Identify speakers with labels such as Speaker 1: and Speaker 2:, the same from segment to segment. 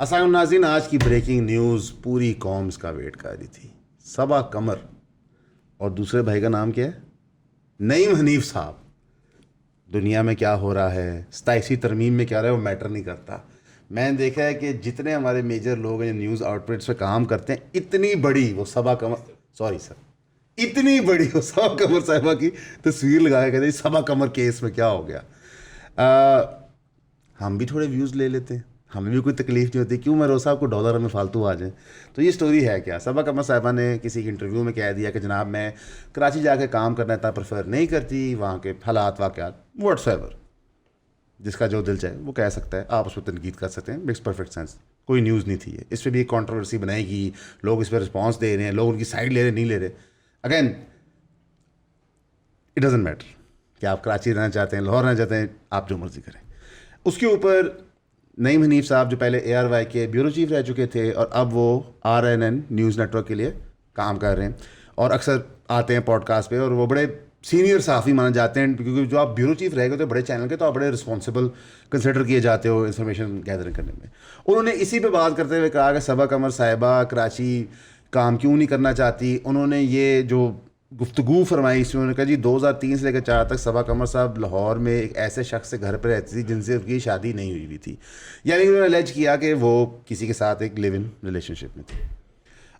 Speaker 1: अस्सलाम नाज़रीन, आज की ब्रेकिंग न्यूज़ पूरी कौम इसका वेट कर रही थी। सबा कमर और दूसरे भाई का नाम क्या है? नईम हनीफ साहब। दुनिया में क्या हो रहा है, 27वीं तरमीम में क्या हो रहा है, वो मैटर नहीं करता। मैंने देखा है कि जितने हमारे मेजर लोग हैं न्यूज़ आउटलेट्स पे काम करते हैं, इतनी बड़ी वो सबा कमर, सॉरी सर, इतनी बड़ी वो सबा कमर साहिबा की तस्वीर लगा के कहते हैं सबा कमर केस में क्या हो गया। हम भी थोड़े व्यूज़ ले लेते हैं, हमें भी कोई तकलीफ नहीं होती, क्यों मैं रोज़ साहब को डॉलर में फालतू आ जाए। तो ये स्टोरी है क्या? सबा कमर साहिबा ने किसी इंटरव्यू में कह दिया कि जनाब मैं कराची जाके काम करना इतना प्रेफर नहीं करती, वहाँ के हालात वाक़यात व्हाट्सएवर, जिसका जो दिल चाहे वो कह सकता है, आप उस पर तनकीद कर सकते हैं, मेक्स परफेक्ट सेंस। कोई न्यूज़ नहीं थी ये, इस पर भी एक कॉन्ट्रोवर्सी बनाएगी, लोग इस पर रिस्पॉन्स दे रहे हैं, लोग उनकी साइड ले रहे नहीं ले रहे। अगेन इट डजेंट मैटर कि आप कराची रहना चाहते हैं, लाहौर रहना चाहते हैं, आप जो मर्ज़ी करें। उसके ऊपर नईम हनीफ साहब जो पहले ARY के ब्यूरो चीफ रह चुके थे और अब वो RNN न्यूज़ नेटवर्क के लिए काम कर रहे हैं और अक्सर आते हैं पॉडकास्ट पे, और वो बड़े सीनियर सहाफ़ी माने जाते हैं, क्योंकि जो आप ब्यूरो चीफ रह गए थे बड़े चैनल के, तो आप बड़े रिस्पॉन्सिबल कंसिडर किए जाते हो इन्फॉर्मेशन गैदरिंग करने में। उन्होंने इसी पे बात करते हुए कहा कि सबा कमर साहिबा कराची काम क्यों नहीं करना चाहती। उन्होंने ये जो गुफ्तगू फरमाई, इसमें उन्होंने कहा जी 2003 से लेकर 4 तक सबा कमर साहब लाहौर में एक ऐसे शख्स से घर पर रहती थी जिनसे उनकी शादी नहीं हुई थी। यानी उन्होंने अलेज किया कि वो किसी के साथ एक लिव इन रिलेशनशिप में थी,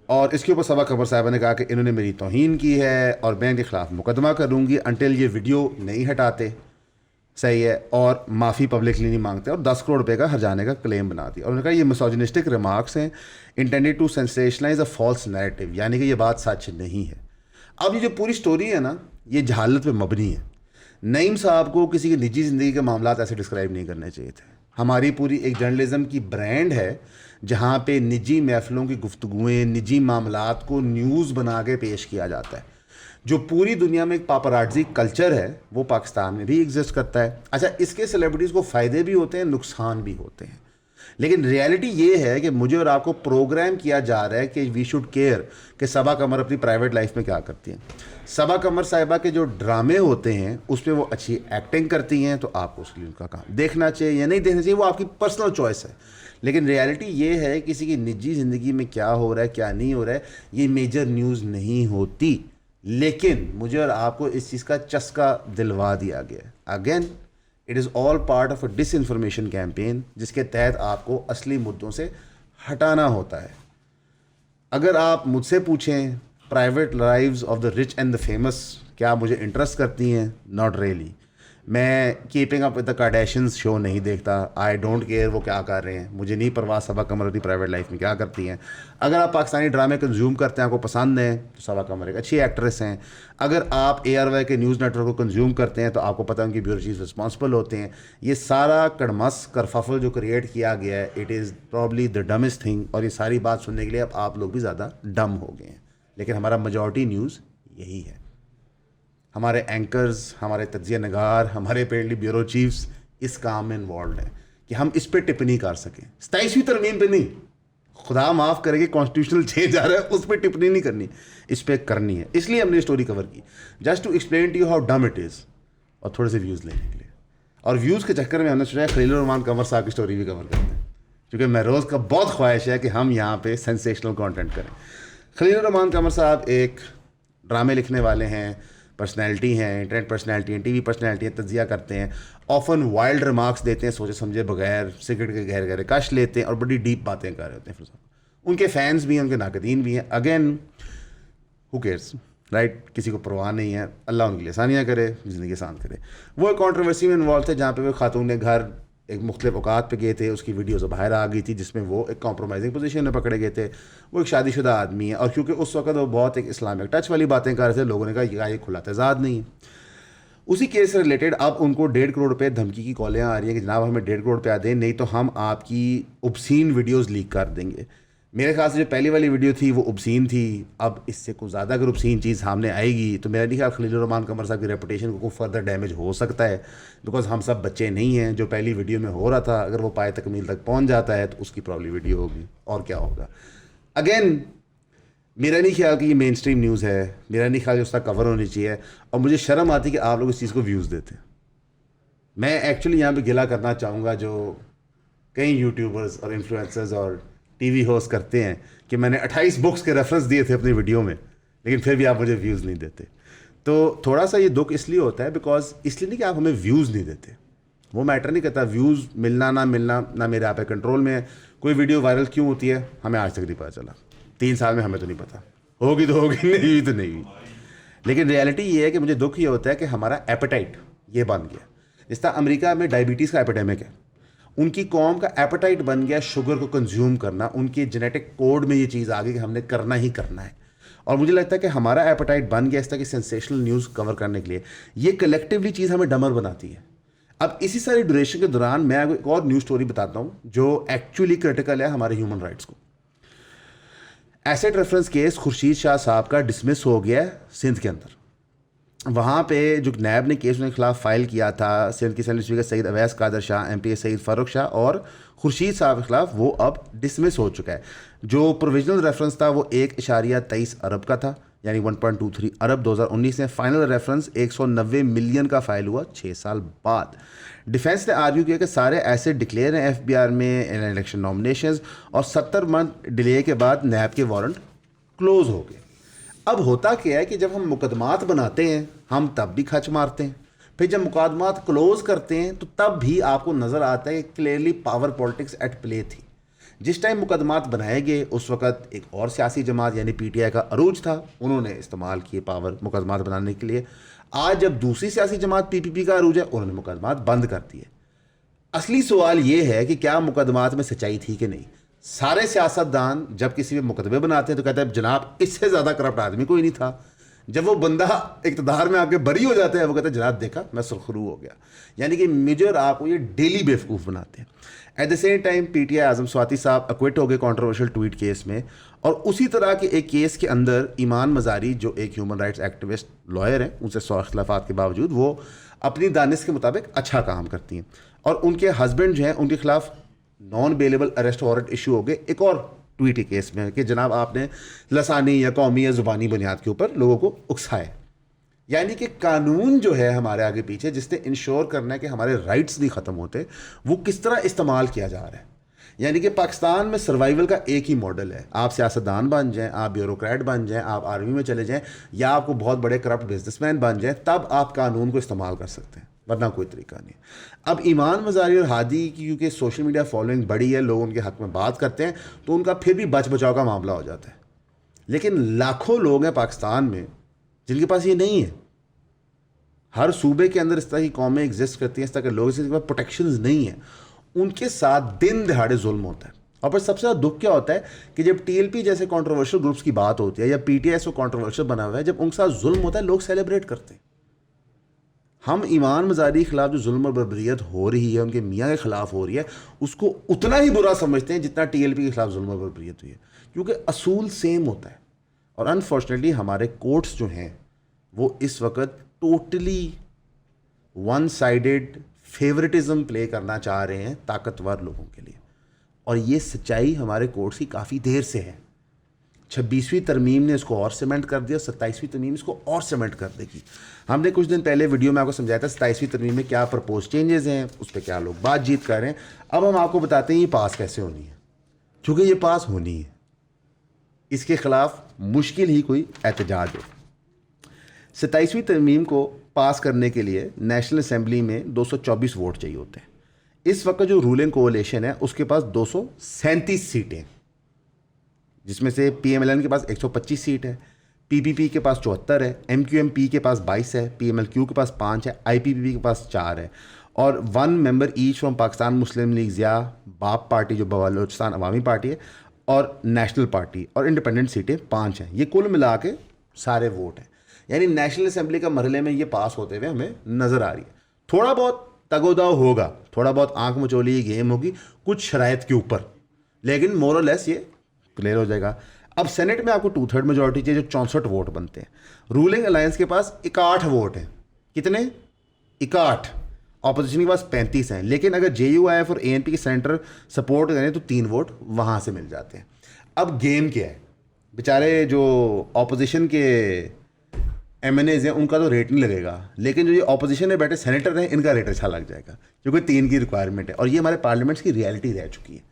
Speaker 1: और इसके ऊपर सबा कमर साहिबा ने कहा कि इन्होंने मेरी तौहीन की है और मैं इनके खिलाफ मुकदमा करूँगी अनटिल ये वीडियो नहीं हटाते, सही है, और माफ़ी पब्लिकली नहीं मांगते, और 10 करोड़ रुपए का हर्जाने का क्लेम बना दिया। और उन्होंने कहा ये मिसोजिनिस्टिक रिमार्क्स हैं intended to sensationalise a false narrative, यानी कि ये बात सच नहीं है। अब ये जो पूरी स्टोरी है ना, ये जहालत पे मबनी है। नईम साहब को किसी की निजी ज़िंदगी के मामला ऐसे डिस्क्राइब नहीं करने चाहिए थे। हमारी पूरी एक जर्नलिज्म की ब्रांड है जहाँ पे निजी महफिलों की गुफ्तगुएँ, निजी मामलात को न्यूज़ बना के पेश किया जाता है। जो पूरी दुनिया में एक पापराजी कल्चर है वो पाकिस्तान में भी एग्जिस्ट करता है। अच्छा, इसके सेलिब्रिटीज़ को फ़ायदे भी होते हैं, नुकसान भी होते हैं, लेकिन रियलिटी ये है कि मुझे और आपको प्रोग्राम किया जा रहा है कि वी शुड केयर कि सबा कमर अपनी प्राइवेट लाइफ में क्या करती हैं। सबा कमर साहिबा के जो ड्रामे होते हैं उसमें वो अच्छी एक्टिंग करती हैं, तो आपको उसके लिए उनका काम देखना चाहिए या नहीं देखना चाहिए, वो आपकी पर्सनल चॉइस है। लेकिन रियलिटी ये है किसी की निजी ज़िंदगी में क्या हो रहा है क्या नहीं हो रहा है, ये मेजर न्यूज़ नहीं होती, लेकिन मुझे और आपको इस चीज़ का चस्का दिलवा दिया गया है। Again it is all part of a disinformation campaign, जिसके तहत आपको असली मुद्दों से हटाना होता है। अगर आप मुझसे पूछें private lives of the rich and the famous क्या मुझे इंटरेस्ट करती हैं, नॉट रियली। मैं keeping up with the Kardashians show नहीं देखता, आई डोंट केयर वो क्या कर रहे हैं, मुझे नहीं परवाह सबा कमर अपनी प्राइवेट लाइफ में क्या करती हैं। अगर आप पाकिस्तानी ड्रामे कंज्यूम करते हैं, आपको पसंद हैं, तो सबा कमर एक अच्छी एक्ट्रेस हैं। अगर आप ARY के न्यूज़ नेटवर्क को कंज्यूम करते हैं तो आपको पता है उनकी ब्यूरो चीफ रिस्पॉन्सिबल होते हैं। ये सारा कड़मस करफफल जो क्रिएट किया गया है, it is probably the dumbest thing, और ये सारी बात सुनने के लिए अब आप लोग भी ज़्यादा डम हो गए हैं। लेकिन हमारा मेजॉरिटी न्यूज़ यही है। हमारे एंकर्स, हमारे तज्जिया नगार, हमारे पेडली ब्यूरो चीफ्स इस काम में इन्वॉल्व हैं कि हम इस पर टिप्पणी कर सकें। 27वीं तरमीम पे नहीं, खुदा माफ़ करेंगे, कॉन्स्टिट्यूशनल चेंज आ रहा है, उस पर टिप्पणी नहीं करनी, इस पर करनी है। इसलिए हमने स्टोरी कवर की, just to explain to you how dumb it is, और थोड़े से व्यूज़ लेने के लिए। और व्यूज़ के चक्कर में हमने सोचा खलील रहमान कमर साहब की स्टोरी भी कवर करते हैं, क्योंकि महरोज़ का बहुत ख्वाहिश है कि हम यहाँ पे सेंसेशनल कंटेंट करें। खलील रहमान कमर साहब एक ड्रामे लिखने वाले हैं, पर्सनैलिटी हैं, इंटरनेट पर्सनैलिटी हैं, TV पर्सनैलिटी हैं, तज्जिया करते हैं, ऑफन वाइल्ड रिमार्क्स देते हैं सोचे समझे बगैर, सिगरेट के गहरे गहरे कश लेते हैं और बड़ी डीप बातें कर रहे होते हैं। फिर उनके फैंस भी हैं, उनके नाकदीन भी हैं। अगेन हु केयर्स, राइट, किसी को परवाह नहीं है, अल्लाह उनके लिए आसानियाँ करे, ज़िंदगी आसान करे। वो एक कॉन्ट्रोवर्सी में इन्वॉल्व थे जहाँ पे वो खातून ने घर एक मुख्तलिफ औकात पे गए थे, उसकी वीडियोज़ बाहर आ गई थी जिसमें वो एक कॉम्प्रोमाइजिंग पोजीशन में पकड़े गए थे। वो एक शादीशुदा आदमी है, और क्योंकि उस वक्त वो बहुत एक इस्लामिक टच वाली बातें कर रहे थे, लोगों ने कहा ये खुला तजाद नहीं है। उसी केस से रिलेटेड अब उनको 1.5 करोड़ रुपये धमकी की कॉलें आ रही हैं कि जनाब हमें 1.5 करोड़ रुपया दें, नहीं तो हम आपकी ऑब्सीन वीडियोज़ लीक कर देंगे। मेरे ख्याल से जो पहली वाली वीडियो थी वो ऑब्सीन थी, अब इससे कुछ ज़्यादा अगर ऑब्सीन चीज़ सामने आएगी तो मेरा नहीं ख्याल खलील रहमान कमर साहब की रेपुटेशन को फर्दर डैमेज हो सकता है, बिकॉज हम सब बच्चे नहीं हैं। जो पहली वीडियो में हो रहा था अगर वो पाए तकमील तक पहुंच जाता है तो उसकी प्रॉब्ली वीडियो होगी, और क्या होगा। अगेन मेरा नहीं ख्याल कि ये मेन स्ट्रीम न्यूज़ है, मेरा नहीं ख्याल कि उसका कवर होनी चाहिए, और मुझे शर्म आती कि आप लोग इस चीज़ को व्यूज़ देते हैं। मैं एक्चुअली यहाँ पे गिला करना चाहूँगा जो कई यूट्यूबर्स और इन्फ्लुएंसर्स और टीवी होस्ट करते हैं कि मैंने 28 बुक्स के रेफरेंस दिए थे अपनी वीडियो में, लेकिन फिर भी आप मुझे व्यूज़ नहीं देते। तो थोड़ा सा ये दुख इसलिए होता है बिकॉज इसलिए नहीं कि आप हमें व्यूज़ नहीं देते, वो मैटर नहीं करता, व्यूज़ मिलना ना मेरे आप कंट्रोल में है। कोई वीडियो वायरल क्यों होती है हमें आज तक नहीं पता चला, 3 साल में हमें तो नहीं पता, होगी तो होगी, नहीं हुई तो नहीं हुई। लेकिन रियलिटी ये है कि मुझे दुख ये होता है कि हमारा एपेटाइट ये बन गया। जिस तरह अमेरिका में डायबिटीज़ का एपिडेमिक है, उनकी कौम का एपेटाइट बन गया शुगर को कंज्यूम करना, उनके जेनेटिक कोड में ये चीज़ आ गई कि हमने करना ही करना है। और मुझे लगता है कि हमारा एपेटाइट बन गया इस तरह की सेंसेशनल न्यूज़ कवर करने के लिए। ये कलेक्टिवली चीज़ हमें डमर बनाती है। अब इसी सारी ड्यूरेशन के दौरान मैं एक और न्यूज़ स्टोरी बताता हूँ जो एक्चुअली क्रिटिकल है हमारे ह्यूमन राइट्स को। Asset reference case Khurshid Shah साहब का डिसमिस हो गया है सिंध के अंदर। वहाँ पे जो नैब ने केस उनके खिलाफ फाइल किया था, सिंध की assembly speaker Syed Awais Qadir Shah, MP Syed Farooq Shah और खुर्शीद साहब के खिलाफ, वो अब डिसमिस हो चुका है। जो प्रोविजनल रेफरेंस था वो 1.23 अरब का था, यानी 1.23 अरब 2019 में। फाइनल रेफरेंस 190 मिलियन का फाइल हुआ 6 साल बाद। डिफेंस ने आर्ग्यू किया कि सारे एसेट डिक्लेयर हैं FBR में इलेक्शन नॉमिनेशंस, और 70 मंथ डिले के बाद नैब के वारंट क्लोज हो गए। अब होता क्या है कि जब हम मुकदमात बनाते हैं हम तब भी खच मारते हैं, फिर जब मुकदमात क्लोज करते हैं तो तब भी आपको नज़र आता है कि clearly power politics at play थी। जिस टाइम मुकदमात बनाए गए उस वक्त एक और सियासी जमात यानी PTI का अरूज था, उन्होंने इस्तेमाल किए पावर मुकदमात बनाने के लिए। आज जब दूसरी सियासी जमात PPP का अरूज है, उन्होंने मुकदमात बंद कर दिए। असली सवाल ये है कि क्या मुकदमात में सच्चाई थी कि नहीं। सारे सियासतदान जब किसी पे मुकदमे बनाते हैं तो कहते हैं जनाब इससे ज़्यादा करप्ट आदमी कोई नहीं था। जब वो बंदा इक़्तिदार में आके बरी हो जाता है वो कहते हैं जनाब देखा मैं सुरखरू हो गया। यानी कि मेजर आपको ये डेली बेवकूफ़ बनाते हैं। At the same time PTI आज़म स्वाति साहब अक्विट हो गए कंट्रोवर्शियल ट्वीट केस में, और उसी तरह के एक केस के अंदर ईमान मज़ारी जो एक ह्यूमन राइट्स एक्टिविस्ट लॉयर हैं, उनसे 100 इख्तिलाफ़ात के बावजूद वो अपनी दानिश के मुताबिक अच्छा काम करती हैं, और उनके हस्बैंड जो हैं उनके खिलाफ non bailable arrest warrant issue हो गए एक और ट्वीट के केस में कि जनाब आपने लसानी या कौमी या ज़ुबानी बुनियाद के ऊपर लोगों को उकसाए। यानी कि कानून जो है हमारे आगे पीछे जिसने इंश्योर करना है कि हमारे राइट्स नहीं ख़त्म होते, वो किस तरह इस्तेमाल किया जा रहा है। यानी कि पाकिस्तान में सर्वाइवल का एक ही मॉडल है, आप सियासतदान बन जाएं, आप ब्यूरोक्रेट बन जाएं, आप आर्मी में चले जाएं, या आपको बहुत बड़े करप्ट बिजनेसमैन बन जाएं, तब आप कानून को इस्तेमाल कर सकते हैं, वरना कोई तरीका नहीं। अब ईमान मज़ारी और हादी की क्योंकि सोशल मीडिया फॉलोइंग बड़ी है, लोग उनके हक़ में बात करते हैं, तो उनका फिर भी बच बचाव का मामला हो जाता है। लेकिन लाखों लोग हैं पाकिस्तान में जिनके पास ये नहीं है। हर सूबे के अंदर इस तरह की कौमें एग्जिस्ट करती हैं, इस तरह के लोग जिनके पास प्रोटेक्शंस नहीं है, उनके साथ दिन दहाड़े जुल्म होता है। और फिर सबसे ज़्यादा दुख क्या होता है कि जब TLP जैसे कंट्रोवर्शियल ग्रुप्स की बात होती है या PTI को कंट्रोवर्शियल बना हुआ है, जब उनके साथ जुल्म होता है लोग सेलिब्रेट करते हैं। हम ईमान मज़ारी के खिलाफ जो जुल्म और बर्बरियत हो रही है, उनके मियाँ के ख़िलाफ़ हो रही है, उसको उतना ही बुरा समझते हैं जितना TLP के खिलाफ जुल्म और बर्बरियत हुई है, क्योंकि असूल सेम होता है। और अनफॉर्चुनेटली हमारे कोर्ट्स जो हैं वो इस वक्त totally one sided favouritism play करना चाह रहे हैं ताकतवर लोगों के लिए, और ये सच्चाई हमारे कोर्ट्स की काफ़ी देर से है। 26वीं तरमीम ने इसको और सीमेंट कर दिया, 27वीं तरमीम इसको और सीमेंट कर देगी। हमने कुछ दिन पहले वीडियो में आपको समझाया था 27वीं तरमीम में क्या प्रपोज चेंजेस हैं, उस पर क्या लोग बातचीत कर रहे हैं। अब हम आपको बताते हैं ये पास कैसे होनी है, क्योंकि ये पास होनी है, इसके ख़िलाफ़ मुश्किल ही कोई एहतजाज हो। 27वीं तरमीम को पास करने के लिए नेशनल असेंबली में 224 वोट चाहिए होते हैं। इस वक्त जो रूलिंग कोalition है उसके पास 237 सीटें, जिसमें से PMLN के पास 125 सीट है, PPP के पास 74 है, MQMP के पास 22 है, PMLQ के पास 5 है, IPPP के पास 4 है, और 1 member each from Pakistan Muslim league या बाप पार्टी जो बलोचिस्तान अवामी पार्टी है, और नेशनल पार्टी, और इंडिपेंडेंट सीटें 5 हैं। ये कुल मिला के सारे वोट हैं। यानी नेशनल असेंबली का मरहले में ये पास होते हुए हमें नज़र आ रही है। थोड़ा बहुत तगोदाव होगा, थोड़ा बहुत आंख मचोली गेम होगी कुछ शराइत के ऊपर, लेकिन मोर और लेस ये क्लियर हो जाएगा। अब सेनेट में आपको 2/3 मेजॉरिटी चाहिए, जो 64 वोट बनते हैं। रूलिंग अलायंस के पास 61 वोट हैं। कितने? 61। ऑपोजिशन के पास 35 हैं। लेकिन अगर JUIF और ANP के सेंटर सपोर्ट करें तो 3 वोट वहाँ से मिल जाते हैं। अब गेम क्या है? बेचारे जो ऑपोजिशन के MNAs हैं उनका तो रेट नहीं लगेगा, लेकिन जो ये ऑपोजिशन में बैठे सेनेटर हैं इनका रेट अच्छा लग जाएगा, क्योंकि 3 की रिक्वायरमेंट है। और ये हमारे पार्लियामेंट्स की रियलिटी रह चुकी है।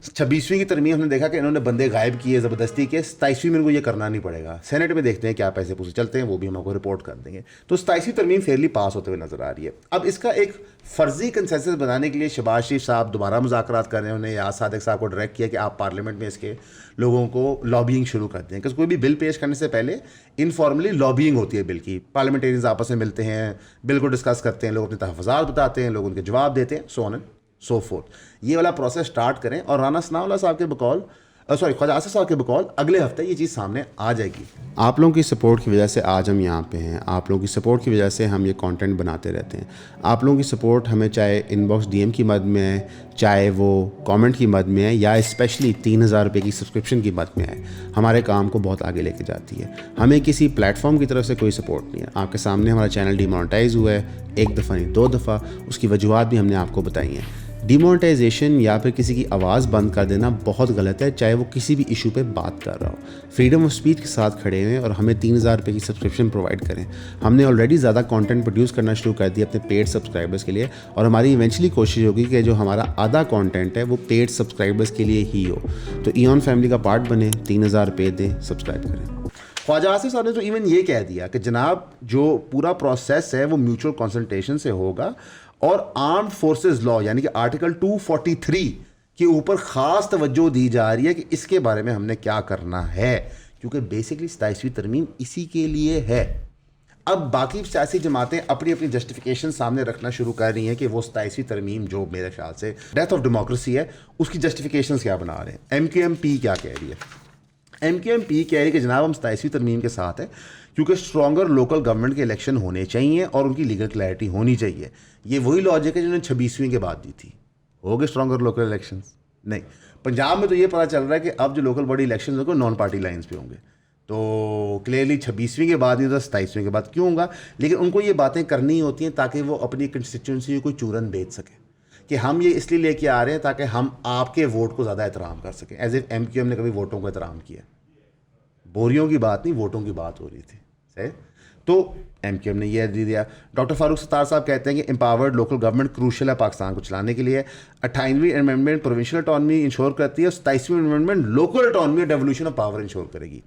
Speaker 1: 26वीं की तरमीम हमने देखा कि इन्होंने बंदे गायब किए ज़बरदस्ती के। 27वीं में इनको ये करना नहीं पड़ेगा। सेनेट में देखते हैं क्या पैसे पूसे चलते हैं, वो भी हम आपको रिपोर्ट कर देंगे। तो 27वीं तरमीम फेयरली पास होते हुए नजर आ रही है। अब इसका एक फर्जी कंसेंसस बनाने के लिए शहबाज शरीफ साहब दोबारा मुज़ाकरात कर रहे हैं। उन्होंने याद सादिक साहब को डायरेक्ट किया कि आप पार्लियामेंट में इसके लोगों को लॉबिंग शुरू कर दें, क्योंकि कोई भी बिल पेश करने से पहले इनफॉर्मली लॉबिंग होती है बिल की। पार्लियामेंटेरियंस आपस में मिलते हैं, बिल को डिस्कस करते हैं, लोग अपने तहफ़्फ़ुज़ात बताते हैं, लोग उनके जवाब देते हैं, so on and so fourth. ये वाला प्रोसेस स्टार्ट करें और राना सनाउल्लाह साहब के बकौल ख्वाजा आसिफ साहब के बकौल अगले हफ्ते ये चीज़ सामने आ जाएगी।
Speaker 2: आप लोगों की सपोर्ट की वजह से आज हम यहाँ पे हैं। आप लोगों की सपोर्ट की वजह से हम ये कंटेंट बनाते रहते हैं। आप लोगों की सपोर्ट हमें चाहे इनबॉक्स DM की मद में है, चाहे वो कमेंट की मद में है, या स्पेशली 3000 रुपये की सब्सक्रिप्शन की मद में है, हमारे काम को बहुत आगे लेके जाती है। हमें किसी प्लेटफॉर्म की तरफ से कोई सपोर्ट नहीं है। आपके सामने हमारा चैनल डिमोनेटाइज हुआ है, 1 दफ़ा नहीं 2 दफ़ा। उसकी वजूहत भी हमने आपको बताई हैं। डिमोनेटाइजेशन या फिर किसी की आवाज़ बंद कर देना बहुत गलत है, चाहे वो किसी भी इशू पे बात कर रहा हो। फ्रीडम ऑफ स्पीच के साथ खड़े हुए और हमें 3000 रुपये की सब्सक्रिप्शन प्रोवाइड करें। हमने ऑलरेडी ज़्यादा कंटेंट प्रोड्यूस करना शुरू कर दिया अपने पेड सब्सक्राइबर्स के लिए, और हमारी इवेंचुअली कोशिश होगी कि जो हमारा आधा कंटेंट है वो पेड सब्सक्राइबर्स के लिए ही हो। तो ईऑन फैमिली का पार्ट बने, 3000 रुपये दें, सब्सक्राइब करें।
Speaker 1: ख्वाजा आसिफ साहब ने तो इवन ये कह दिया कि जनाब जो पूरा प्रोसेस है वो म्यूचुअल कंसल्टेशन से होगा, और आर्म्ड फोर्सेस लॉ यानी कि आर्टिकल 243 के ऊपर ख़ास तवज्जो दी जा रही है कि इसके बारे में हमने क्या करना है, क्योंकि बेसिकली 27वीं तरमीम इसी के लिए है। अब बाकी सियासी जमातें अपनी अपनी जस्टिफिकेशन सामने रखना शुरू कर रही हैं कि वो 27वीं तरमीम जो मेरे ख्याल से डेथ ऑफ डेमोक्रेसी है, उसकी जस्टिफिकेशन क्या बना रहे हैं। MQMP क्या कह रही है? MQMP कह रही है कि जनाब हम 27वीं तरमीम के साथ है, क्योंकि स्ट्रॉन्गर लोकल गवर्नमेंट के इलेक्शन होने चाहिए और उनकी लीगल क्लैरिटी होनी चाहिए। ये वही लॉजिक है जिन्होंने 26वीं के बाद दी थी। हो गए स्ट्रॉन्गर लोकल इलेक्शंस? नहीं। पंजाब में तो ये पता चल रहा है कि अब जो लोकल बॉडी इलेक्शन होंगे नॉन पार्टी लाइन्स पे होंगे। तो क्लियरली 26वीं के बाद नहीं तो 27वीं के बाद क्यों होगा। लेकिन उनको ये बातें करनी होती हैं ताकि वो अपनी कंस्टिट्यूंसी को चूरन बेच सकें कि हम ये इसलिए लेके आ रहे हैं ताकि हम आपके वोट को ज़्यादा एहतराम कर सकें। एज इफ MQM ने कभी वोटों को एहतराम किया। बोरियों की बात नहीं, वोटों की बात हो रही थी। सही। तो MQM ने यह दे दिया। डॉक्टर फारूक सत्तार साहब कहते हैं कि एम्पावर्ड लोकल गवर्नमेंट क्रूशल है पाकिस्तान को चलाने के लिए। 28वीं अमेंडमेंट प्रोविंशियल ऑटोनॉमी इंश्योर करती है, 27वीं अमेंडमेंट लोकल ऑटोनॉमी और डेवोल्यूशन ऑफ पावर इंश्योर करेगी।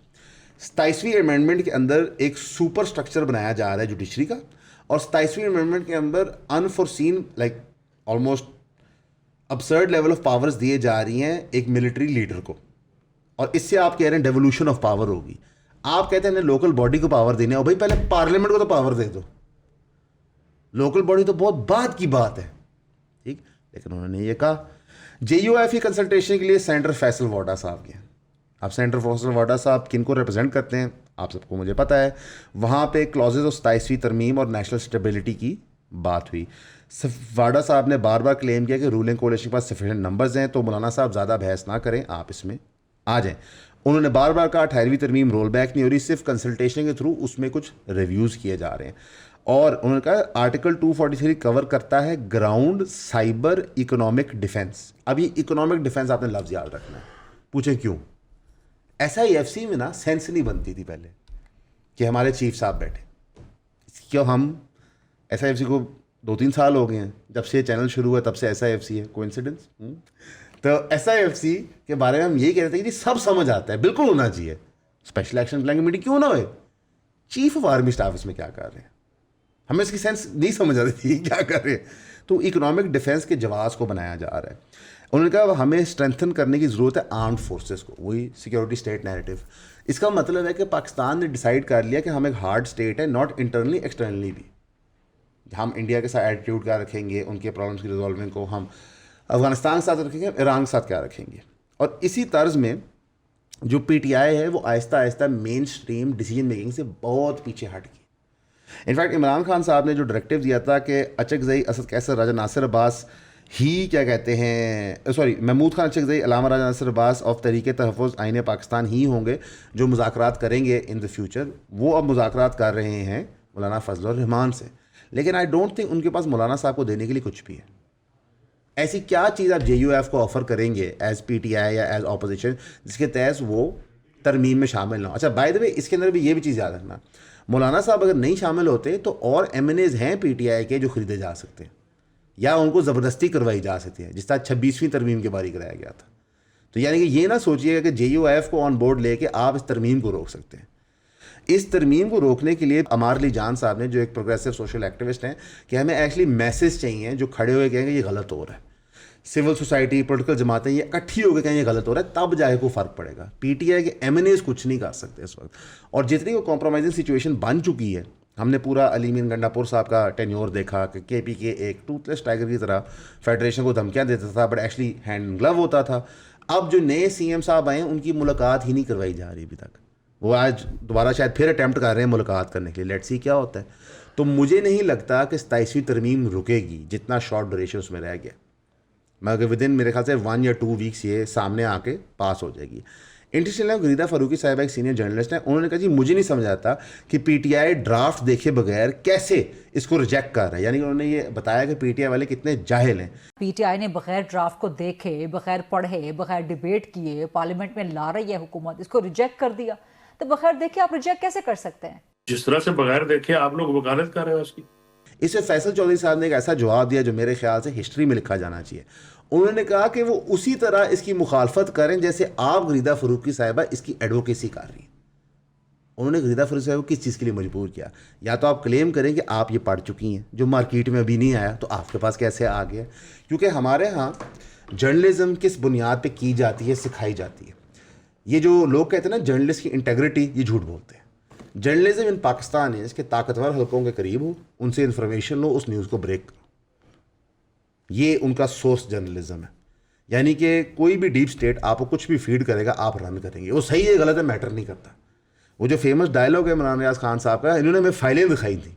Speaker 1: 27वीं अमेंडमेंट के अंदर एक सुपर स्ट्रक्चर बनाया जा रहा है जुडिशरी का, और 27वीं अमेंडमेंट के अंदर unforeseen like almost absurd level of powers दिए जा रही हैं एक मिलिट्री लीडर को, और इससे आप कह रहे हैं डेवोल्यूशन ऑफ पावर होगी। आप कहते हैं लोकल बॉडी को पावर देने, और भाई पहले पार्लियामेंट को तो पावर दे दो। लोकल बॉडी तो बहुत बाद की बात है, ठीक। लेकिन उन्होंने ये कहा। JUIF कंसल्टेशन के लिए सेनेटर फैसल वाडा साहब के। अब सेनेटर फैसल वाडा साहब किन को रिप्रेजेंट करते हैं आप सबको मुझे पता है। वहाँ पे क्लॉजेज ऑफ 27वीं तरमीम और नेशनल स्टेबिलिटी की बात हुई। वाडा साहब ने बार बार क्लेम किया कि रूलिंग कोalition के पास सफिशिएंट नंबर्स हैं, तो मौलाना साहब ज़्यादा बहस ना करें, आप इसमें आ जाएं। उन्होंने बार बार कहा 28वीं तरमीम रोल बैक नहीं हो रही, सिर्फ कंसल्टेशन के थ्रू उसमें कुछ रिव्यूज़ किए जा रहे हैं। और उन्होंने कहा आर्टिकल 243 कवर करता है ग्राउंड साइबर इकोनॉमिक डिफेंस। अब ये इकोनॉमिक डिफेंस आपने लफ्ज़ याद रखना है। पूछें क्यों? SIFC में ना सेंस नहीं बनती थी पहले कि हमारे चीफ साहब बैठे। क्यों हम SIFC को 2-3 साल हो गए हैं, जब से चैनल शुरू हुआ तब से SIFC है। कोइंसिडेंस? तो SIFC के बारे में हम यही कह रहे थे कि जी सब समझ आता है, बिल्कुल होना चाहिए। स्पेशल एक्शन प्लान कमेटी क्यों ना हो, चीफ ऑफ आर्मी स्टाफ इसमें क्या कर रहे हैं, हमें इसकी सेंस नहीं समझ आती थी क्या कर रहे हैं। तो इकोनॉमिक डिफेंस के जवाब को बनाया जा रहा है। उन्होंने कहा हमें स्ट्रेंथन करने की ज़रूरत है आर्म्ड फोर्सेस को, वही सिक्योरिटी स्टेट नैरेटिव। इसका मतलब है कि पाकिस्तान ने डिसाइड कर लिया कि हम एक हार्ड स्टेट है, नॉट इंटरनली एक्सटर्नली भी। हम इंडिया के साथ एटीट्यूड क्या रखेंगे, उनके प्रॉब्लम्स की रिजॉल्विंग को हम अफगानिस्तान के साथ रखेंगे, ईरान के साथ क्या रखेंगे। और इसी तर्ज में जो PTI है वो Aahista Aahista main stream decision making से बहुत पीछे हट गई। इनफैक्ट इमरान खान साहब ने जो डायरेक्टिव दिया था कि अचकज़ई, असद कैसर, राजा नासिर अब्बास ही क्या कहते हैं, सॉरी महमूद खान अचकज़ई, अलामा राजा नासिर अब्बास ऑफ तरीक़े तहफ़्फ़ुज़ आईन पाकिस्तान ही होंगे जो मुज़ाकरात करेंगे इन द फ्यूचर। वो अब मुज़ाकरात कर रहे हैं मौलाना फजल रहमान से, लेकिन आई डोंट थिंक उनके पास मौलाना साहब को देने के लिए कुछ भी है। ऐसी क्या चीज़ आप JUIF को ऑफ़र करेंगे एज PTI या एज ऑपोजिशन जिसके तहत वो तरमीम में शामिल ना हो। अच्छा बाय द वे इसके अंदर भी ये भी चीज़ याद रखना, मौलाना साहब अगर नहीं शामिल होते तो और MNAs हैं PTI के जो ख़रीदे जा सकते हैं या उनको ज़बरदस्ती करवाई जा सकती है, जिस तरह 26वीं तरमीम के बारी कराया गया था। तो यानी कि ये ना सोचिएगा कि JUIF को ऑन बोर्ड लेके आप इस तरमीम को रोक सकते हैं। इस तरमीम को रोकने के लिए अमार अली जान साहब ने, जो एक प्रोग्रेसिव सोशल एक्टिविस्ट हैं, कि हमें एक्चुअली मैसेज चाहिए जो खड़े हुए कहेंगे ये गलत हो रहा है। सिविल सोसाइटी, पॉलिटिकल जमातें ये इकट्ठी होकर कहें ये गलत हो रहा है, तब जाए को फ़र्क पड़ेगा। PTI के MNAs कुछ नहीं कर सकते इस वक्त। और जितनी वो कॉम्प्रोमाइजिंग सिचुएशन बन चुकी है, हमने पूरा अली मीन गंडापुर साहब का टेन्योर देखा कि KPK एक टूथलेस टाइगर की तरह फेडरेशन को धमकियाँ देता था, बट एक्चुअली हैंड ग्लव होता था। अब जो नए CM साहब आए हैं उनकी मुलाकात ही नहीं करवाई जा रही अभी तक। वो आज दोबारा शायद फिर अटैम्प्ट कर रहे हैं मुलाकात करने के लिए, लेट्स सी क्या होता है। तो मुझे नहीं लगता कि 27वीं तरमीम रुकेगी, जितना शॉर्ट ड्यूरेशन उसमें रह गया। मगर विद इन मेरे ख्याल से 1 या 2 वीक्स ये सामने आके पास हो जाएगी। इंटरनेशनल गरीदा फ़ारूकी साहिबा एक सीनियर जर्नलिस्ट हैं, उन्होंने कहा जी मुझे नहीं समझ आता कि PTI ड्राफ्ट देखे बगैर कैसे इसको रिजेक्ट कर रहा है। यानी कि उन्होंने ये बताया कि PTI वाले कितने जाहिल हैं।
Speaker 3: PTI ने बगैर ड्राफ्ट को देखे, बगैर पढ़े, बगैर डिबेट किए पार्लियामेंट में ला रही है हुकूमत, इसको रिजेक्ट कर दिया। तो बगैर देखे आप रिजेक्ट कैसे कर सकते हैं?
Speaker 4: जिस तरह से बगैर देखे आप लोग वकालत कर रहे हो उसकी।
Speaker 1: इससे फैसल चौधरी साहब ने एक ऐसा जवाब दिया जो मेरे ख्याल से हिस्ट्री में लिखा जाना चाहिए। उन्होंने कहा कि वो उसी तरह इसकी मुखालफत करें जैसे आप गरीदा फ़ारूकी साहिबा इसकी एडवोकेसी कर रही हैं। उन्होंने गरीदा फ़ारूकी साहिबा को किस चीज़ के लिए मजबूर किया? या तो आप क्लेम करें कि आप ये पढ़ चुकी हैं, जो मार्केट में अभी नहीं आया, तो आपके पास कैसे आ गया? क्योंकि हमारे यहाँ जर्नलिज्म किस बुनियाद पर की जाती है, सिखाई जाती है। ये जो लोग कहते हैं ना जर्नलिस्ट की इंटेग्रिटी, ये झूठ बोलते हैं। जर्नलिज्म इन पाकिस्तान है इसके ताकतवर हलकों के करीब हो, उनसे इन्फॉर्मेशन लो, उस न्यूज़ को ब्रेक करो। ये उनका सोर्स जर्नलिज्म है। यानी कि कोई भी डीप स्टेट आपको कुछ भी फीड करेगा, आप रन करेंगे। वो सही है गलत है मैटर नहीं करता। वो जो फेमस डायलॉग है इमरान रियाज खान साहब का, इन्होंने हमें फाइलें दिखाई थी,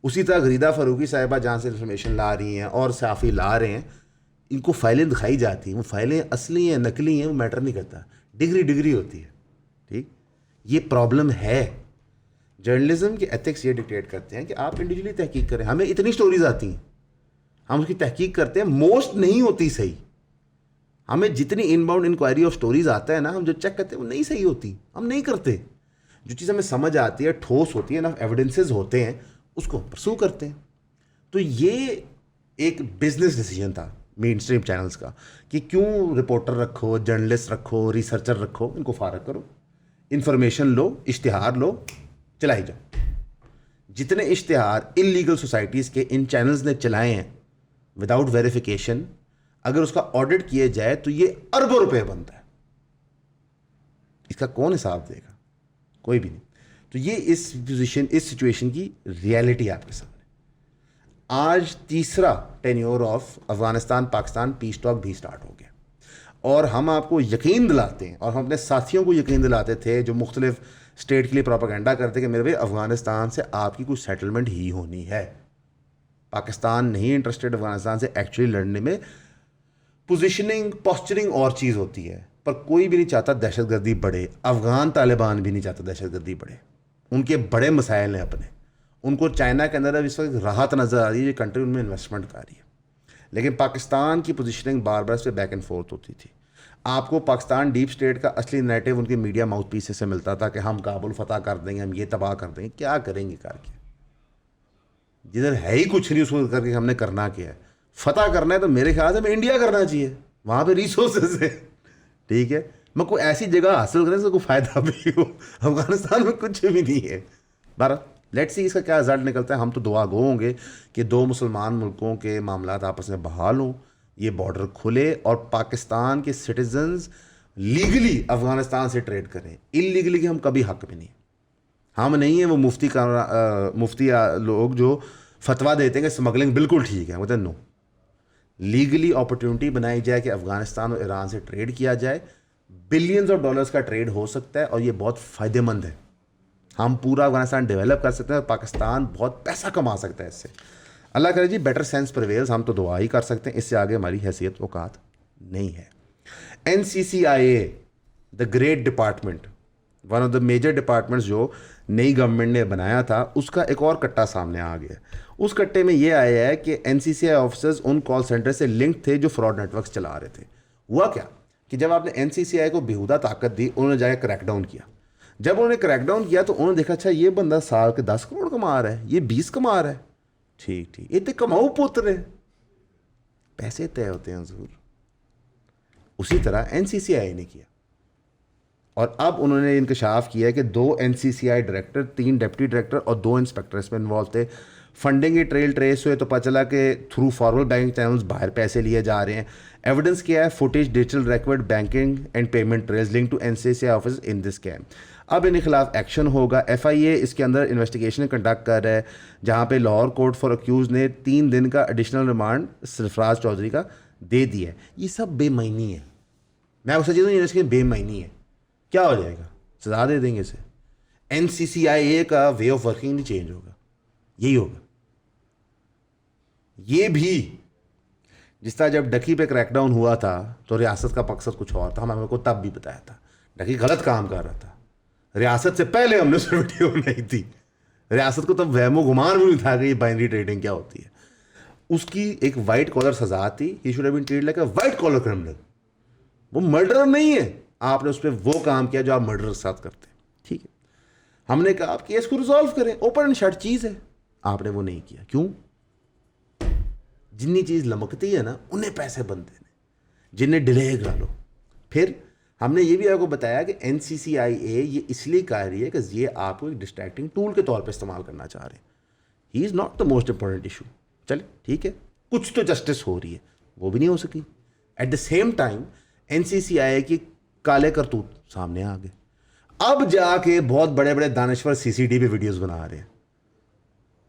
Speaker 1: उसी तरह गरीदा फ़ारूकी साहिबा जहाँ से इन्फॉर्मेशन ला रही हैं और साफ़ी ला रहे हैं, इनको फाइलें दिखाई जाती हैं। वो फाइलें असली हैं नकली हैं, वो मैटर नहीं करता। डिग्री होती है। ठीक, ये प्रॉब्लम है। जर्नलिज्म के एथिक्स ये डिक्टेट करते हैं कि आप इंडिविजुअली तहकीक करें। हमें इतनी स्टोरीज आती हैं, हम उसकी तहकीक करते हैं, मोस्ट नहीं होती सही। हमें जितनी इनबाउंड इंक्वायरी ऑफ स्टोरीज आता है ना, हम जो चेक करते हैं वो नहीं सही होती, हम नहीं करते। जो चीज़ हमें समझ आती है, ठोस होती है ना, एविडेंसेस होते हैं, उसको परसू करते हैं। तो ये एक बिजनेस डिसीजन था मेन स्ट्रीम चैनल्स का कि क्यों रिपोर्टर रखो, जर्नलिस्ट रखो, रिसर्चर रखो, इनको फारग करो, इन्फॉर्मेशन लो, इश्तिहार लो, चलाई जाओ। जितने इश्तिहार इलीगल सोसाइटीज़ के इन चैनल्स ने चलाए हैं विदाउट वेरिफिकेशन, अगर उसका ऑडिट किया जाए तो ये अरबों रुपए बनता है। इसका कौन हिसाब देगा? कोई भी नहीं। तो ये इस सिचुएशन की रियलिटी आपके सामने। आज तीसरा tenure of Afghanistan Pakistan piece talk भी स्टार्ट हो गया, और हम आपको यकीन दिलाते हैं, और हम अपने साथियों को यकीन दिलाते थे जो मुख्तलिफ स्टेट के लिए प्रोपेगेंडा करते कि मेरे भाई अफगानिस्तान से आपकी कुछ सेटलमेंट ही होनी है। पाकिस्तान नहीं इंटरेस्टेड अफगानिस्तान से एक्चुअली लड़ने में। पोजीशनिंग, पोस्चरिंग और चीज़ होती है, पर कोई भी नहीं चाहता दहशतगर्दी बढ़े। अफगान तालिबान भी नहीं चाहता दहशतगर्दी बढ़े। उनके बड़े मसाइल हैं अपने। उनको चाइना के अंदर अब इस वक्त राहत नज़र आ रही है, ये कंट्री उनमें इन्वेस्टमेंट कर रही है। लेकिन पाकिस्तान की पोजीशनिंग बार बार इस पर बैक एंड फोर्थ होती थी। आपको पाकिस्तान डीप स्टेट का असली नैरेटिव उनके मीडिया माउथ पीसेस से मिलता था कि हम काबुल फतह कर देंगे, हम ये तबाह कर देंगे। क्या करेंगे करके? जिधर है ही कुछ नहीं उसको करके हमने करना क्या है? फतह करना है तो मेरे ख्याल से हमें इंडिया करना चाहिए, वहाँ पे रिसोर्सेज है। ठीक है, मैं कोई ऐसी जगह हासिल करें जिसका कोई फ़ायदा भी हो। अफगानिस्तान में कुछ भी नहीं है। बारह लेट्स सी इसका क्या रिजल्ट निकलता है। हम तो दुआ गो होंगे कि 2 मुसलमान मुल्कों के मामलात आपस में बहाल हों, ये बॉर्डर खुले और पाकिस्तान के सिटीजन्स लीगली अफगानिस्तान से ट्रेड करें। इलीगली के हम कभी हक में नहीं। हम नहीं है वो मुफ्ती लोग जो फतवा देते हैं कि स्मगलिंग बिल्कुल ठीक है। मतलब नो, लीगली अपॉर्चुनिटी बनाई जाए कि अफगानिस्तान और ईरान से ट्रेड किया जाए। बिलियंस ऑफ डॉलर्स का ट्रेड हो सकता है और ये बहुत फ़ायदेमंद है। हम पूरा अफगानिस्तान डेवलप कर सकते हैं और पाकिस्तान बहुत पैसा कमा सकता है इससे। अल्लाह करे जी बेटर सेंस प्रिवेल्स, हम तो दुआ ही कर सकते हैं। इससे आगे हमारी हैसियत औकात नहीं है। NCCIA the great department, one of the major departments जो नई गवर्नमेंट ने बनाया था, उसका एक और कट्टा सामने आ गया। उस कट्टे में ये आया है कि NCCI ऑफिसर्स उन कॉल सेंटर से लिंक थे जो फ्रॉड नेटवर्क्स चला रहे थे। हुआ क्या कि जब आपने NCCI को बेहुदा ताकत दी, उन्होंने जाकर क्रैकडाउन किया। जब उन्होंने क्रैकडाउन किया तो उन्होंने देखा अच्छा ये बंदा साल के 10 करोड़ कमा रहा है, ये 20 कमा रहा है, ठीक ठीक, ये तो कमाऊ पुत्र है, पैसे तय होते हैं हुजूर। उसी तरह एनसीसीआई ने किया और अब उन्होंने इंकशाफ किया है कि 2 एनसीसीआई डायरेक्टर, 3 डिप्टी डायरेक्टर और 2 इंस्पेक्टर इसमें इन्वॉल्व थे। फंडिंग के ट्रेल ट्रेस हुए तो पता चला कि थ्रू फॉरवर्ड बैंक चैनल्स बाहर पैसे लिए जा रहे हैं। एविडेंस किया है footage, digital record, banking and payment trails link to NCCI office in this scam. अब इनके खिलाफ एक्शन होगा। एफआईए इसके अंदर इन्वेस्टिगेशन कंडक्ट कर रहा है, जहां पे लाहौर कोर्ट फॉर अक्यूज ने 3 दिन का एडिशनल रिमांड सरफराज चौधरी का दे दिया है। ये सब बेमैनी है, मैं आपको सच कहूँ, इसकी बेमैनी है। क्या हो जाएगा? सजा दे देंगे इसे। एनसीसीआई का वे ऑफ वर्किंग नहीं चेंज होगा, यही होगा। ये भी जिस तरह जब डकी पे क्रैकडाउन हुआ था तो रियासत का मकसद कुछ और था, हमने को तब भी बताया था डकी गलत काम कर रहा था। रियासत से पहले हमने उस वीडियो बनाई थी। रियासत को तब वहमो गुमान भी नहीं था कि ये बाइनरी ट्रेडिंग क्या होती है। उसकी एक वाइट कॉलर सजा थी, he should have been treated like a white collar criminal. वो मर्डर नहीं है, आपने उस पर वो काम किया जो आप मर्डर के साथ करते हैं, ठीक है। हमने कहा आप केस को रिजॉल्व करें, ओपन एंड शट चीज़ है, आपने वो नहीं किया। क्यों? जितनी चीज़ लमकती है ना उन्हें पैसे बनते हैं, जिन्हें डिले करा लो। फिर हमने ये भी आपको बताया कि एनसीसीआईए ये इसलिए कर रही है कि ये आपको एक डिस्ट्रैक्टिंग टूल के तौर पे इस्तेमाल करना चाह रहे हैं। He is not the most important issue. चले ठीक है, कुछ तो जस्टिस हो रही है, वो भी नहीं हो सकी। एट द सेम टाइम एनसीसीआईए की काले करतूत सामने आ गए। अब जाके बहुत बड़े बड़े दानश्वर सीसीटीवी वीडियोस बना रहे हैं।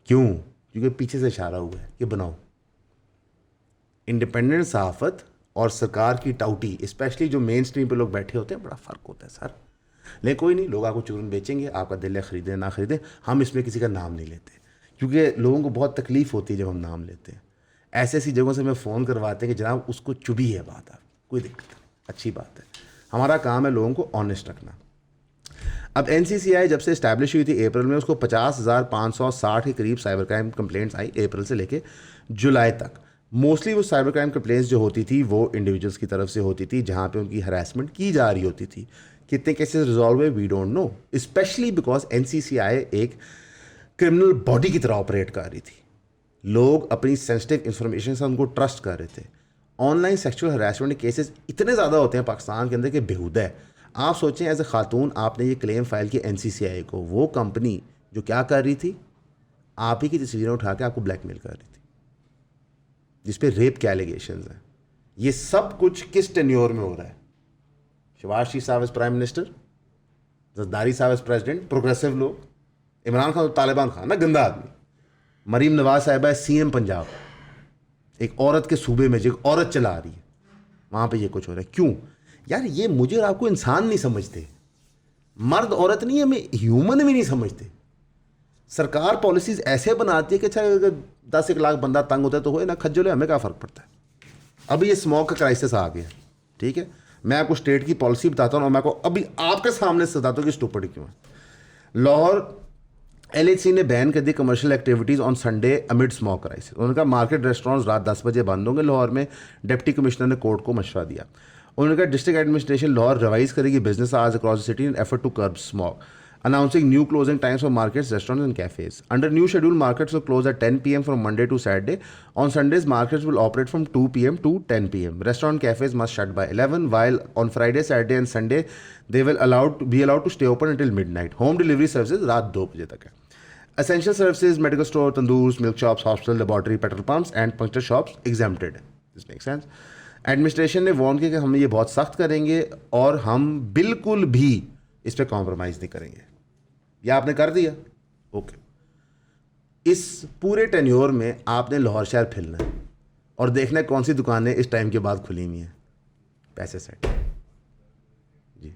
Speaker 1: क्यों? क्योंकि पीछे से इशारा हुआ है कि बनाओ। इंडिपेंडेंट सहाफत और सरकार की टाउटी, स्पेशली जो मेन स्ट्रीम पे लोग बैठे होते हैं, बड़ा फ़र्क होता है सर। लेकिन कोई नहीं, लोग आपको चूरन बेचेंगे, आपका दिल है ख़रीदें ना ख़रीदें, हम इसमें किसी का नाम नहीं लेते क्योंकि लोगों को बहुत तकलीफ़ होती है जब हम नाम लेते हैं। ऐसी ऐसी जगहों से हमें फ़ोन करवाते हैं कि जनाब उसको चुभी है बात, आप कोई दिक्कत नहीं, अच्छी बात है। हमारा काम है लोगों को ऑनेस्ट रखना। अब एनसीसीआई जब से इस्टेब्लिश हुई थी अप्रैल में, उसको 50,560 के करीब साइबर क्राइम कंप्लेंट्स आई अप्रैल से लेके जुलाई तक। मोस्टली वो साइबर क्राइम कंप्लेंट्स जो होती थी वो इंडिविजुअल्स की तरफ से होती थी, जहाँ पे उनकी हरासमेंट की जा रही होती थी। कितने केसेस रिजॉल्व हुए we don't know, specially because NCCI एक क्रिमिनल बॉडी की तरह ऑपरेट कर रही थी। लोग अपनी सेंसिटिव इंफॉर्मेशन से उनको ट्रस्ट कर रहे थे। ऑनलाइन सेक्सुअल हरासमेंट के केसेस इतने ज़्यादा होते हैं पाकिस्तान के अंदर कि बेहुदा है। आप सोचें एज ए खातून आपने ये क्लेम फाइल किया एनसीसीआई को, वो कंपनी जो क्या कर रही थी, आप ही की तस्वीरें उठा के आपको ब्लैकमेल कर रही थी, जिस पे रेप के एलिगेशंस हैं। ये सब कुछ किस टेन्योर में हो रहा है? शहबाज शरीफ साहब एज प्राइम मिनिस्टर, जरदारी साहब एज प्रेसिडेंट, प्रोग्रेसिव लोग, इमरान खान तो तालिबान खान ना, गंदा आदमी, मरीम नवाज साहिबा है सीएम पंजाब, एक औरत के सूबे में जो एक औरत चला रही है, वहाँ पे ये कुछ हो रहा है। क्यों यार? ये मुझे और आपको इंसान नहीं समझते, मर्द औरत नहीं, हमें ह्यूमन भी नहीं समझते। सरकार पॉलिसीज़ ऐसे बनाती है कि अच्छा अगर 10 लाख बंदा तंग होता है तो हो ना, खज्जल है, हमें क्या फ़र्क पड़ता है। अब ये स्मॉग का क्राइसिस आ गया, ठीक है। मैं आपको स्टेट की पॉलिसी बताता हूँ और मैं आपको अभी आपके सामने से बताता हूँ कि स्टूपिड क्यों है। लाहौर LHC ने बैन कर दी commercial activities on Sunday amid smog crisis. उन्होंने कहा मार्केट रेस्टोरेंट्स रात 10 बजे बंद होंगे लाहौर में। डिप्टी कमिश्नर ने कोर्ट को मशवरा दिया। उन्होंने कहा डिस्ट्रिक्ट एडमिनिस्ट्रेशन लाहौर रिवाइज करेगी business hours across the city in effort to curb smog, announcing new closing times for markets, restaurants and cafes. Under new schedule, markets will close at 10 p.m. from Monday to Saturday. On Sundays, markets will operate from 2 p.m. to 10 p.m. Restaurant cafes must shut by 11, while on Friday, Saturday and Sunday, they will be allowed to stay open until midnight. Home delivery services रात 2 बजे तक है. Essential services, medical store, tandoors, milk shops, hospital, laboratory, petrol pumps and puncture shops exempted. This makes sense. Administration ने warn किया कि हम ये बहुत सख्त करेंगे और हम बिल्कुल भी इस पर कॉम्प्रोमाइज़ नहीं करेंगे। या आपने कर दिया, ओके। इस पूरे टेन्योर में आपने लाहौर शहर फिरना है और देखना है कौन सी दुकानें इस टाइम के बाद खुली हुई हैं, पैसे सेट जी।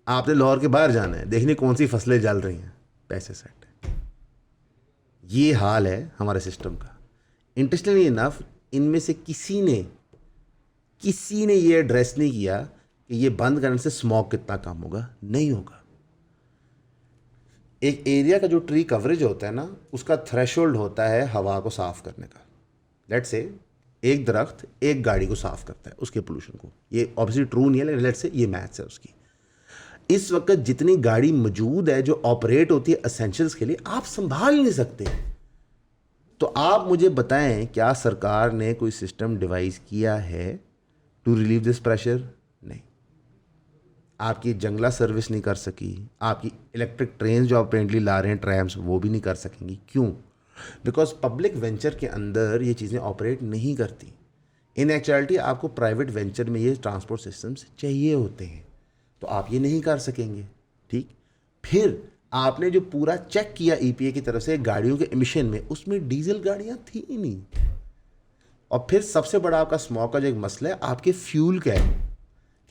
Speaker 1: आपने लाहौर के बाहर जाना है, देखनी कौन सी फसलें जल रही हैं, पैसे सेट है। ये हाल है हमारे सिस्टम का। इंटरेस्टिंगली इनफ, इनमें से किसी ने ये एड्रेस नहीं किया कि ये बंद करने से स्मॉग कितना कम होगा। नहीं होगा। एक एरिया का जो ट्री कवरेज होता है ना, उसका थ्रेशोल्ड होता है हवा को साफ़ करने का। लेट्स से एक दरख्त एक गाड़ी को साफ़ करता है उसके पोल्यूशन को। ये ऑब्वियसली ट्रू नहीं है, लेकिन लेट्स से ये मैथ्स है उसकी। इस वक्त जितनी गाड़ी मौजूद है जो ऑपरेट होती है एसेंशियल्स के लिए, आप संभाल नहीं सकते। तो आप मुझे बताएं, क्या सरकार ने कोई सिस्टम डिवाइस किया है टू रिलीव दिस प्रेशर? नहीं। आपकी जंगला सर्विस नहीं कर सकी, आपकी इलेक्ट्रिक ट्रेन जो आप अपेरेंटली ला रहे हैं ट्रैम्स, वो भी नहीं कर सकेंगी। क्यों? बिकॉज पब्लिक वेंचर के अंदर ये चीज़ें ऑपरेट नहीं करती। इन एक्चुअलिटी आपको प्राइवेट वेंचर में ये ट्रांसपोर्ट सिस्टम्स चाहिए होते हैं, तो आप ये नहीं कर सकेंगे। ठीक, फिर आपने जो पूरा चेक किया EPA की तरफ से गाड़ियों के एमिशन में, उसमें डीजल गाड़ियां थी ही नहीं। और फिर सबसे बड़ा आपका स्मॉग का जो एक मसला है, आपके फ्यूल का है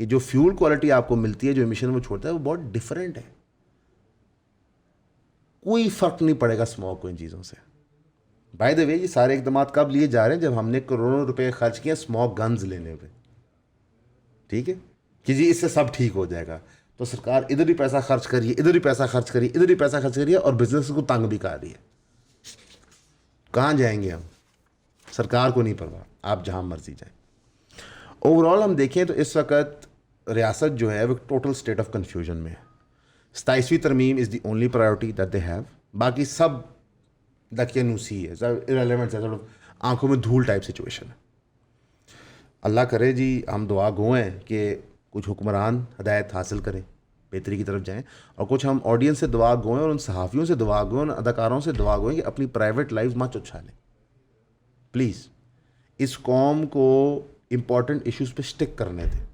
Speaker 1: कि जो फ्यूल क्वालिटी आपको मिलती है, जो एमिशन वो छोड़ता है, वो बहुत डिफरेंट है। कोई फर्क नहीं पड़ेगा स्मॉग को इन चीज़ों से। बाय द वे, ये सारे इकदाम कब लिए जा रहे हैं? जब हमने करोड़ों रुपए खर्च किए स्मॉग गन्स लेने पे। ठीक है कि जी इससे सब ठीक हो जाएगा, तो सरकार इधर ही पैसा खर्च करिए, इधर ही पैसा खर्च करिए, इधर ही पैसा खर्च करिए, और बिजनेस को तंग भी कर रही है। कहाँ जाएंगे हम? सरकार को नहीं परवाह, आप जहाँ मर्जी जाएं। ओवरऑल हम देखें तो इस वक्त रियासत जो है वो टोटल स्टेट ऑफ कन्फ्यूजन में है। 27वीं तरमीम is the only priority that they have. बाकी सब दकियानूसी है, सब इरेलेवेंट है, सब आंखों में धूल टाइप सिचुएशन है। अल्लाह करे जी, हम दुआ गो हैं कि कुछ हुक्मरान हदायत हासिल करें, बेहतरी की तरफ जाएं, और कुछ हम ऑडियंस से दुआ गो हैं, और उन सहाफ़ियों से दुआ गो हैं, उन अदाकारों से दुआ गो हैं कि अपनी प्राइवेट लाइफ मत उछालें प्लीज़। इस कौम को इम्पॉर्टेंट इश्यूज़ पे स्टिक करने दें।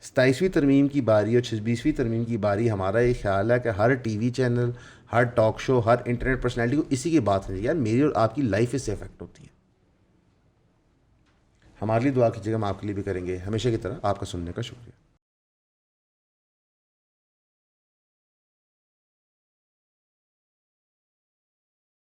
Speaker 1: 27वीं तरमीम की बारी और 26वीं तरमीम की बारी, हमारा ये ख्याल है कि हर TV चैनल, हर टॉक शो, हर इंटरनेट पर्सनैलिटी को इसी की बात है, यार मेरी और आपकी लाइफ इससे अफेक्ट होती है। हमारे लिए दुआ कीजिएगा, हम आपके लिए भी करेंगे। हमेशा की तरह आपका सुनने का शुक्रिया।